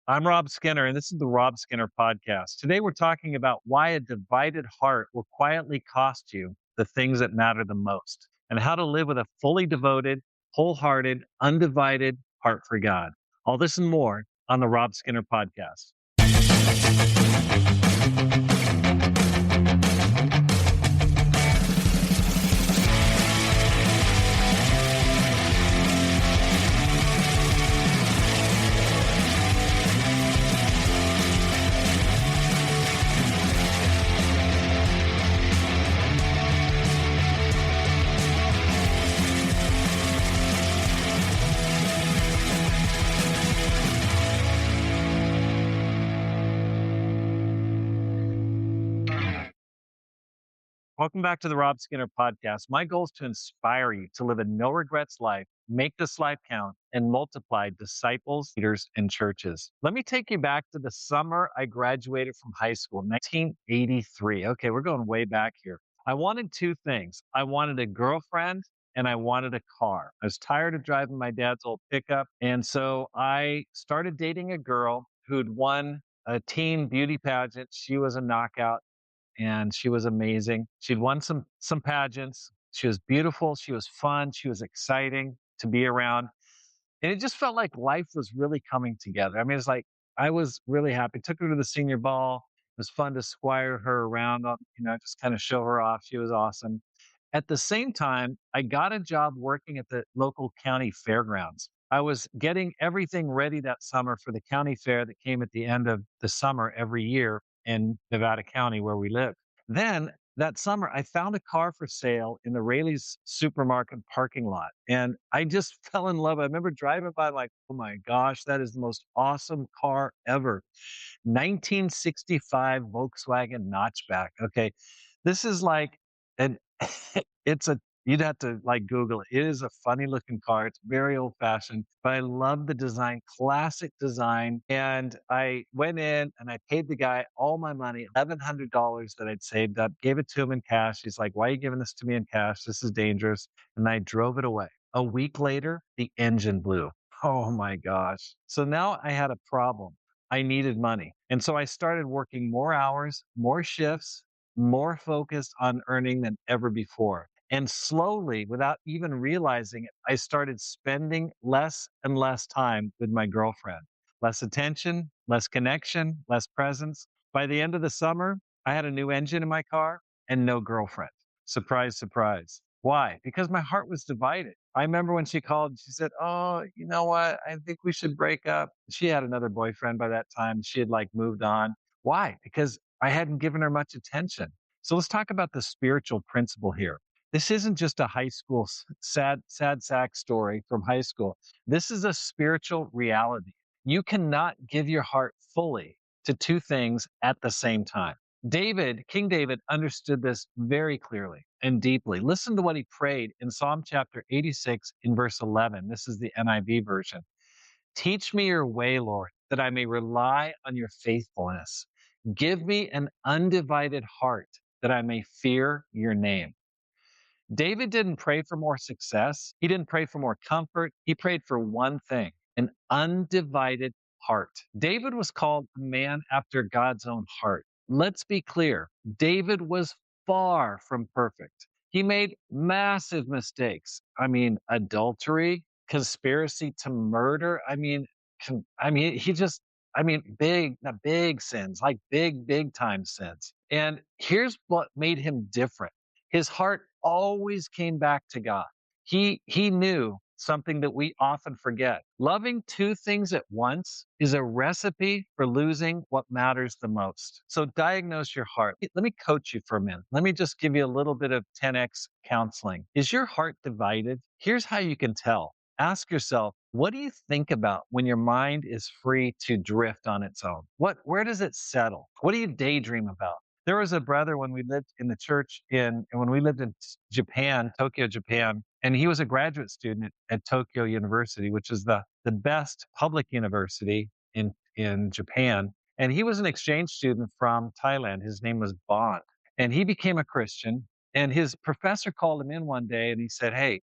I'm Rob Skinner, and this is the Rob Skinner Podcast. Today, we're talking about why a divided heart will quietly cost you the things that matter the most, and how to live with a fully devoted, wholehearted, undivided heart for God. All this and more on the Rob Skinner Podcast. Welcome back to the Rob Skinner Podcast. My goal is to inspire you to live a no regrets life, make this life count, and multiply disciples, leaders, and churches. Let me take you back to the summer I graduated from high school, 1983. Okay, we're going way back here. I wanted two things. I wanted a girlfriend and I wanted a car. I was tired of driving my dad's old pickup. And so I started dating a girl who'd won a teen beauty pageant. She was a knockout and she was amazing. She'd won some pageants. She was beautiful. She was fun. She was exciting to be around. And it just felt like life was really coming together. I mean, it's like I was really happy. Took her to the senior ball. It was fun to squire her around, just kind of show her off. She was awesome. At the same time, I got a job working at the local county fairgrounds. I was getting everything ready that summer for the county fair that came at the end of the summer every year in Nevada County where we live. Then that summer, I found a car for sale in the Rayleigh's supermarket parking lot. And I just fell in love. I remember driving by like, oh my gosh, that is the most awesome car ever. 1965 Volkswagen Notchback. Okay. This is like an it's a you'd have to like Google it. It is a funny looking car. It's very old fashioned, but I love the design, classic design. And I went in and I paid the guy all my money, $1,100 that I'd saved up, gave it to him in cash. He's like, "Why are you giving this to me in cash? This is dangerous." And I drove it away. A week later, the engine blew. Oh my gosh. So now I had a problem. I needed money. And so I started working more hours, more shifts, more focused on earning than ever before. And slowly, without even realizing it, I started spending less and less time with my girlfriend. Less attention, less connection, less presence. By the end of the summer, I had a new engine in my car and no girlfriend. Surprise, surprise. Why? Because my heart was divided. I remember when she called, she said, "Oh, you know what? I think we should break up." She had another boyfriend by that time. She had like moved on. Why? Because I hadn't given her much attention. So let's talk about the spiritual principle here. This isn't just a high school sad sack story from high school. This is a spiritual reality. You cannot give your heart fully to two things at the same time. King David understood this very clearly and deeply. Listen to what he prayed in Psalm chapter 86 in verse 11. This is the NIV version. "Teach me your way, Lord, that I may rely on your faithfulness. Give me an undivided heart that I may fear your name." David didn't pray for more success. He didn't pray for more comfort. He prayed for one thing, an undivided heart. David was called a man after God's own heart. Let's be clear. David was far from perfect. He made massive mistakes. I mean, adultery, conspiracy to murder. He just, big, not big sins, like big time sins. And here's what made him different. His heart always came back to God. He knew something that we often forget. Loving two things at once is a recipe for losing what matters the most. So diagnose your heart. Let me coach you for a minute. Let me just give you a little bit of 10x counseling. Is your heart divided? Here's how you can tell. Ask yourself, what do you think about when your mind is free to drift on its own? Where does it settle? What do you daydream about? There was a brother when we lived in the church when we lived in Japan, Tokyo, Japan, and he was a graduate student at Tokyo University, which is the best public university in Japan. And he was an exchange student from Thailand. His name was Bond. And he became a Christian. And his professor called him in one day and he said, "Hey,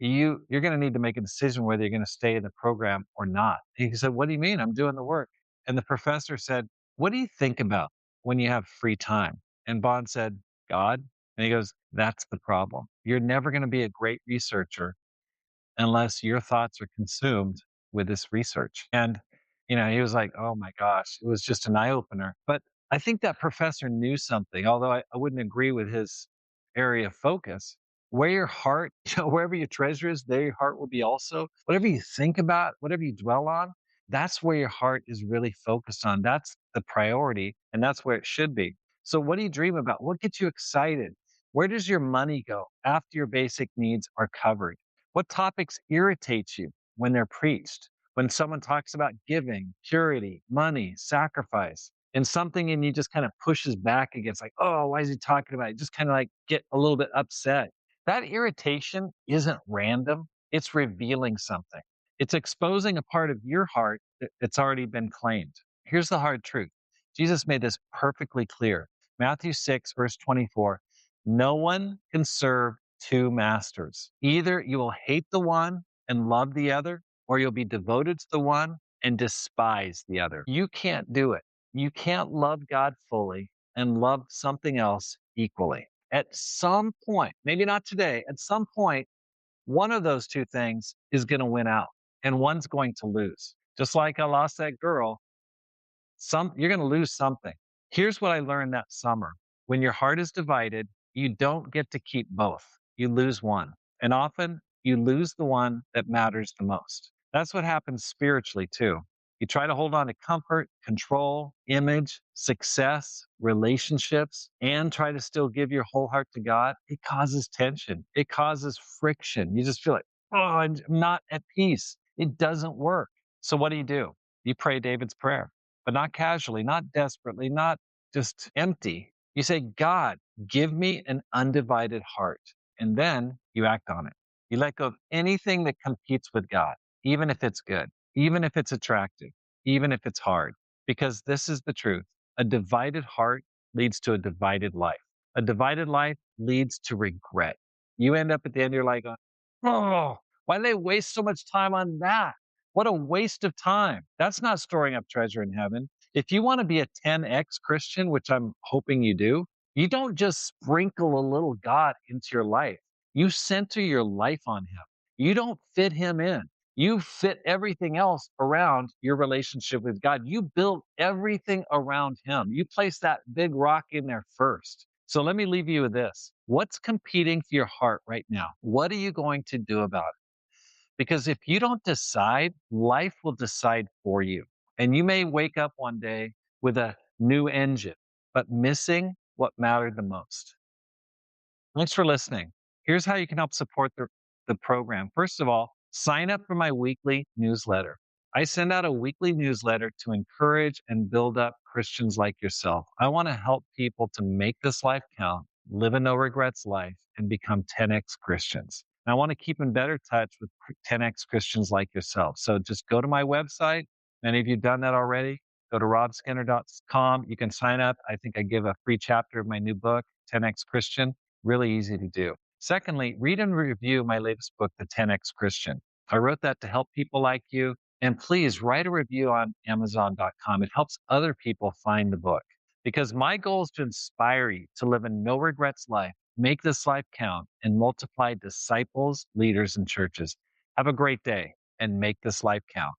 you're going to need to make a decision whether you're going to stay in the program or not. He said, what do you mean? I'm doing the work. And the professor said, what do you think about when you have free time? And Bond said, God. And he goes, that's the problem. You're never going to be a great researcher unless your thoughts are consumed with this research. And, he was like, oh my gosh, it was just an eye opener. But I think that professor knew something, although I wouldn't agree with his area of focus. Where your heart, wherever your treasure is, there your heart will be also. Whatever you think about, whatever you dwell on, that's where your heart is really focused on. That's the priority, and that's where it should be. So, what do you dream about? What gets you excited? Where does your money go after your basic needs are covered? What topics irritate you when they're preached? When someone talks about giving, purity, money, sacrifice, and something in you just kind of pushes back against, like, oh, why is he talking about it? Just kind of like get a little bit upset. That irritation isn't random, it's revealing something. It's exposing a part of your heart that's already been claimed. Here's the hard truth. Jesus made this perfectly clear. Matthew 6, verse 24. No one can serve two masters. Either you will hate the one and love the other, or you'll be devoted to the one and despise the other. You can't do it. You can't love God fully and love something else equally. At some point, maybe not today, at some point, one of those two things is going to win out and one's going to lose. Just like I lost that girl, you're going to lose something. Here's what I learned that summer. When your heart is divided, you don't get to keep both. You lose one. And often you lose the one that matters the most. That's what happens spiritually too. You try to hold on to comfort, control, image, success, relationships, and try to still give your whole heart to God. It causes tension. It causes friction. You just feel like, oh, I'm not at peace. It doesn't work. So what do? You pray David's prayer, but not casually, not desperately, not just empty. You say, God, give me an undivided heart. And then you act on it. You let go of anything that competes with God, even if it's good, even if it's attractive, even if it's hard. Because this is the truth. A divided heart leads to a divided life. A divided life leads to regret. You end up at the end of your life going, oh, why did they waste so much time on that? What a waste of time. That's not storing up treasure in heaven. If you want to be a 10x Christian, which I'm hoping you do, you don't just sprinkle a little God into your life. You center your life on Him. You don't fit Him in. You fit everything else around your relationship with God. You build everything around Him. You place that big rock in there first. So let me leave you with this. What's competing for your heart right now? What are you going to do about it? Because if you don't decide, life will decide for you. And you may wake up one day with a new engine, but missing what mattered the most. Thanks for listening. Here's how you can help support the program. First of all, sign up for my weekly newsletter. I send out a weekly newsletter to encourage and build up Christians like yourself. I want to help people to make this life count, live a no regrets life, and become 10x Christians. And I want to keep in better touch with 10x Christians like yourself. So just go to my website. Many of you have done that already. Go to robskinner.com. You can sign up. I think I give a free chapter of my new book, 10x Christian. Really easy to do. Secondly, read and review my latest book, The 10x Christian. I wrote that to help people like you. And please write a review on Amazon.com. It helps other people find the book. Because my goal is to inspire you to live a no regrets life, make this life count, and multiply disciples, leaders, and churches. Have a great day and make this life count.